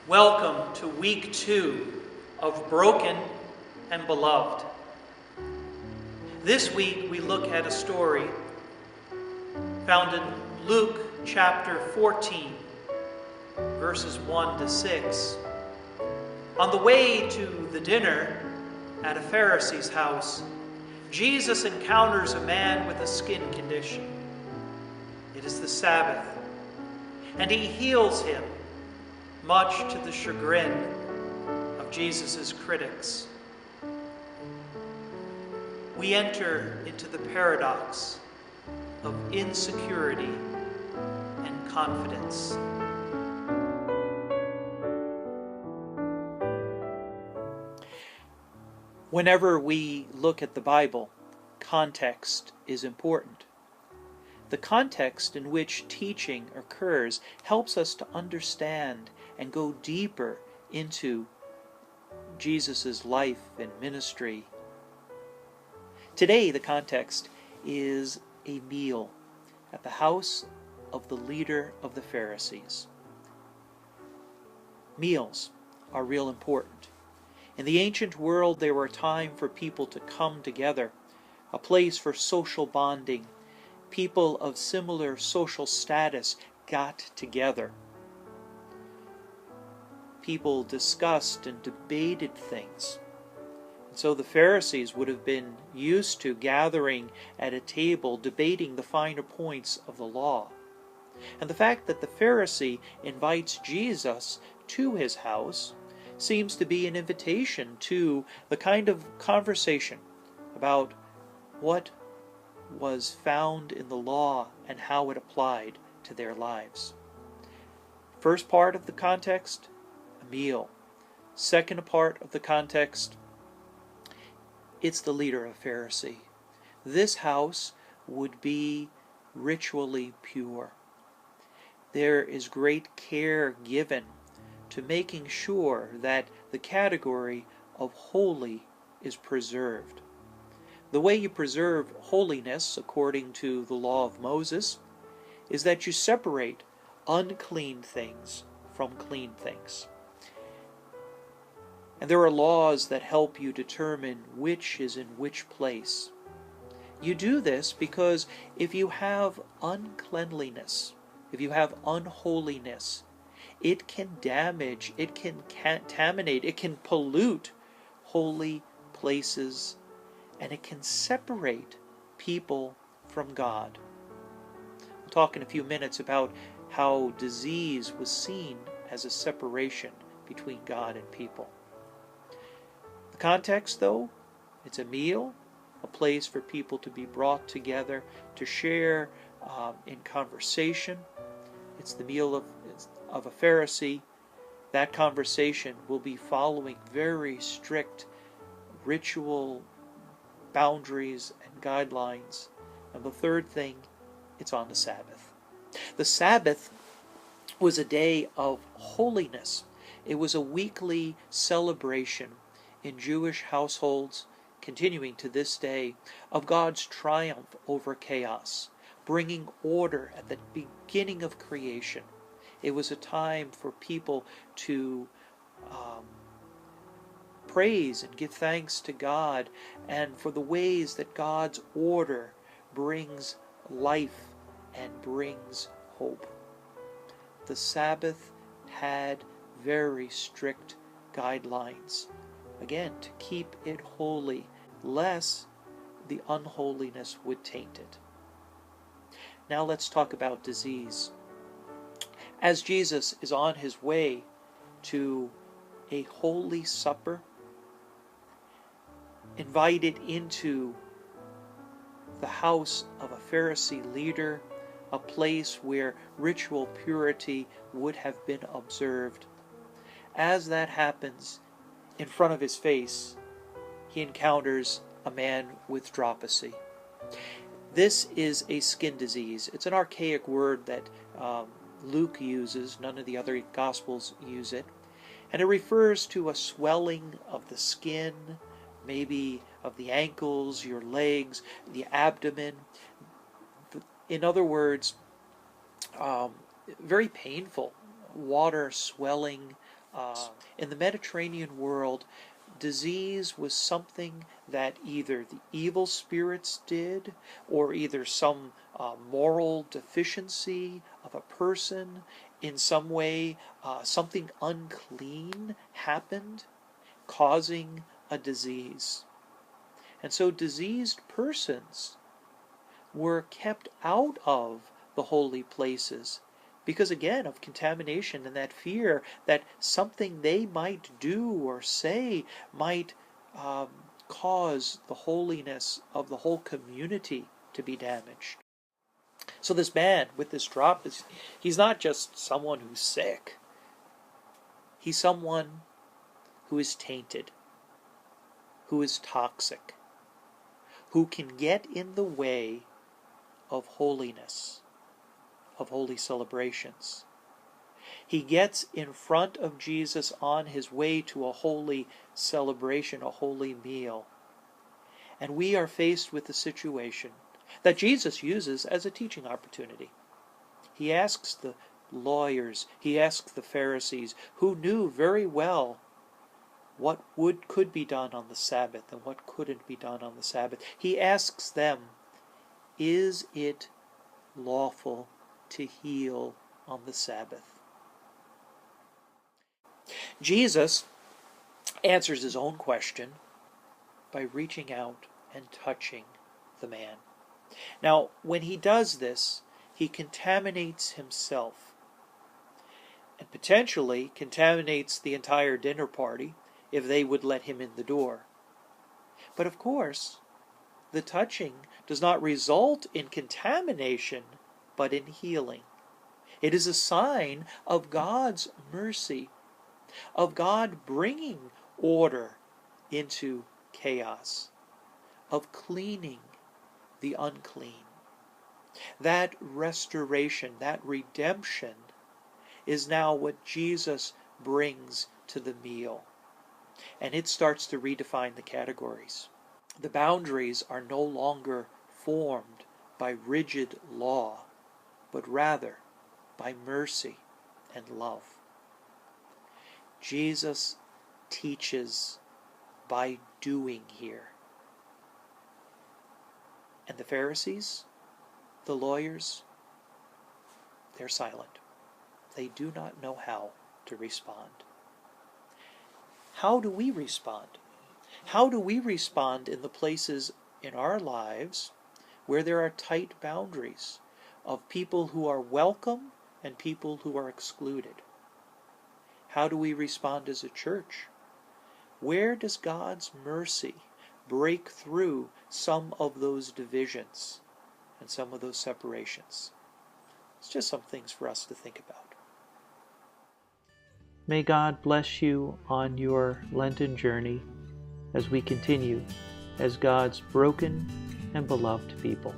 Welcome to week 2 of Broken and Beloved. This week we look at a story found in Luke chapter 14, verses 1 to 6. On the way to the dinner at a Pharisee's house, Jesus encounters a man with a skin condition. It is the Sabbath, and he heals him, much to the chagrin of Jesus' critics. We enter into the paradox of insecurity and confidence. Whenever we look at the Bible, context is important. The context in which teaching occurs helps us to understand and go deeper into Jesus' life and ministry. Today, the context is a meal at the house of the leader of the Pharisees. Meals are real important. In the ancient world, there were a time for people to come together, a place for social bonding. People of similar social status got together. People discussed and debated things. And so the Pharisees would have been used to gathering at a table, debating the finer points of the law. And the fact that the Pharisee invites Jesus to his house seems to be an invitation to the kind of conversation about what was found in the law and how it applied to their lives. First part of the context, a meal. Second part of the context, it's the leader of Pharisee. This house would be ritually pure. There is great care given to making sure that the category of holy is preserved. The way you preserve holiness, according to the law of Moses, is that you separate unclean things from clean things. And there are laws that help you determine which is in which place. You do this because if you have uncleanliness, if you have unholiness, it can damage, it can contaminate, it can pollute holy places, and it can separate people from God. We'll talk in a few minutes about how disease was seen as a separation between God and people. The context, though, it's a meal, a place for people to be brought together, to share in conversation. It's the meal of a Pharisee. That conversation will be following very strict ritual boundaries and guidelines. And the third thing, it's on the Sabbath. The Sabbath was a day of holiness. It was a weekly celebration in Jewish households, continuing to this day, of God's triumph over chaos, bringing order at the beginning of creation. It was a time for people to praise and give thanks to God, and for the ways that God's order brings life and brings hope. The Sabbath had very strict guidelines, again, to keep it holy, lest the unholiness would taint it. Now let's talk about disease. As Jesus is on his way to a holy supper, invited into the house of a Pharisee leader, a place where ritual purity would have been observed. As that happens, in front of his face, he encounters a man with dropsy. This is a skin disease. It's an archaic word that Luke uses. None of the other Gospels use it. And it refers to a swelling of the skin, maybe of the ankles, your legs, the abdomen. In other words, very painful, water swelling In the Mediterranean world, disease was something that either the evil spirits did, or either some moral deficiency of a person, in some way something unclean happened, causing a disease. And so diseased persons were kept out of the holy places because, again, of contamination and that fear that something they might do or say might cause the holiness of the whole community to be damaged. So this man with this drop, he's not just someone who's sick. He's someone who is tainted, who is toxic, who can get in the way of holiness, of holy celebrations. He gets in front of Jesus on his way to a holy celebration, a holy meal. And we are faced with a situation that Jesus uses as a teaching opportunity. He asks the lawyers, he asks the Pharisees, who knew very well what could be done on the Sabbath and what couldn't be done on the Sabbath. He asks them, is it lawful to heal on the Sabbath? Jesus answers his own question by reaching out and touching the man. Now, when he does this, he contaminates himself and potentially contaminates the entire dinner party if they would let him in the door. But of course, the touching does not result in contamination, but in healing. It is a sign of God's mercy, of God bringing order into chaos, of cleaning the unclean. That restoration, that redemption, is now what Jesus brings to the meal. And it starts to redefine the categories. The boundaries are no longer formed by rigid law, but rather by mercy and love. Jesus teaches by doing here. And the Pharisees, the lawyers, they're silent. They do not know how to respond. How do we respond? How do we respond in the places in our lives where there are tight boundaries of people who are welcome and people who are excluded? How do we respond as a church? Where does God's mercy break through some of those divisions and some of those separations? It's just some things for us to think about. May God bless you on your Lenten journey as we continue as God's broken and beloved people.